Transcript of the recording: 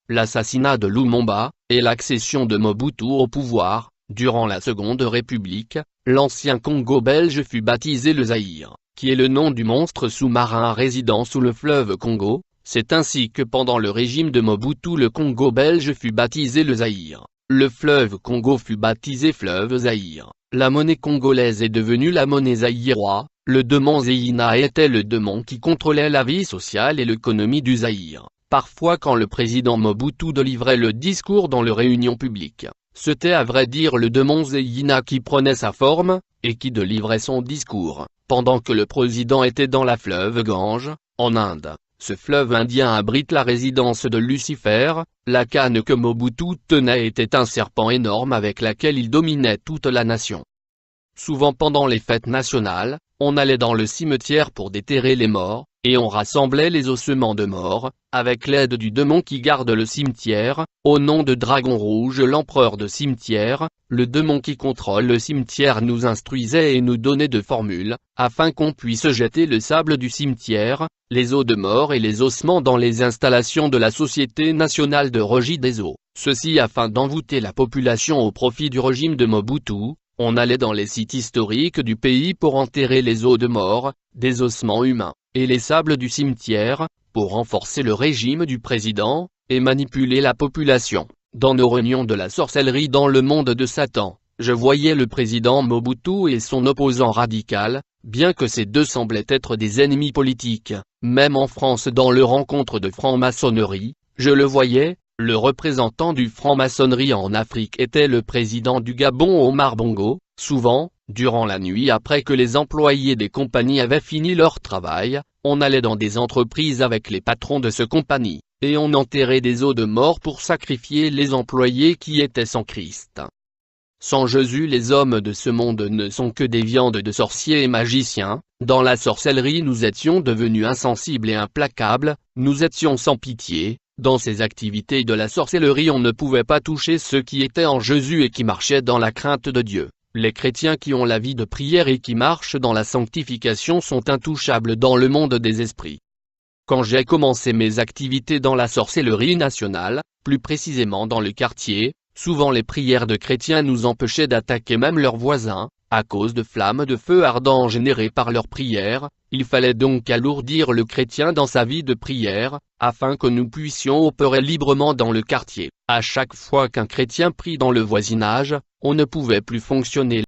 l'assassinat de Lumumba, et l'accession de Mobutu au pouvoir. Durant la Seconde République, l'ancien Congo belge fut baptisé le Zaïre, qui est le nom du monstre sous-marin résidant sous le fleuve Congo. C'est ainsi que pendant le régime de Mobutu le Congo belge fut baptisé le Zaïre. Le fleuve Congo fut baptisé fleuve Zaïre. La monnaie congolaise est devenue la monnaie zaïroise. Le démon Zeyina était le démon qui contrôlait la vie sociale et l'économie du Zaïre. Parfois quand le président Mobutu délivrait le discours dans les réunions publiques, c'était à vrai dire le démon Zeyina qui prenait sa forme, et qui délivrait son discours, pendant que le président était dans la fleuve Gange, en Inde. Ce fleuve indien abrite la résidence de Lucifer. La canne que Mobutu tenait était un serpent énorme avec laquelle il dominait toute la nation. Souvent pendant les fêtes nationales, on allait dans le cimetière pour déterrer les morts, et on rassemblait les ossements de morts, avec l'aide du démon qui garde le cimetière. Au nom de Dragon Rouge, l'empereur de cimetière, le démon qui contrôle le cimetière nous instruisait et nous donnait de formules, afin qu'on puisse jeter le sable du cimetière, les os de mort et les ossements dans les installations de la Société nationale de regie des eaux. Ceci afin d'envoûter la population au profit du régime de Mobutu. On allait dans les sites historiques du pays pour enterrer les os de mort, des ossements humains, et les sables du cimetière, pour renforcer le régime du président, et manipuler la population. Dans nos réunions de la sorcellerie dans le monde de Satan, je voyais le président Mobutu et son opposant radical, bien que ces deux semblaient être des ennemis politiques. Même en France dans le rencontre de franc-maçonnerie, je le voyais. Le représentant du franc-maçonnerie en Afrique était le président du Gabon Omar Bongo. Souvent, durant la nuit après que les employés des compagnies avaient fini leur travail, on allait dans des entreprises avec les patrons de ces compagnies, et on enterrait des os de mort pour sacrifier les employés qui étaient sans Christ. Sans Jésus les hommes de ce monde ne sont que des viandes de sorciers et magiciens. Dans la sorcellerie nous étions devenus insensibles et implacables, nous étions sans pitié. Dans ces activités de la sorcellerie on ne pouvait pas toucher ceux qui étaient en Jésus et qui marchaient dans la crainte de Dieu. Les chrétiens qui ont la vie de prière et qui marchent dans la sanctification sont intouchables dans le monde des esprits. Quand j'ai commencé mes activités dans la sorcellerie nationale, plus précisément dans le quartier, souvent les prières de chrétiens nous empêchaient d'attaquer même leurs voisins, à cause de flammes de feu ardent générées par leurs prières. Il fallait donc alourdir le chrétien dans sa vie de prière, afin que nous puissions opérer librement dans le quartier. À chaque fois qu'un chrétien prie dans le voisinage, on ne pouvait plus fonctionner.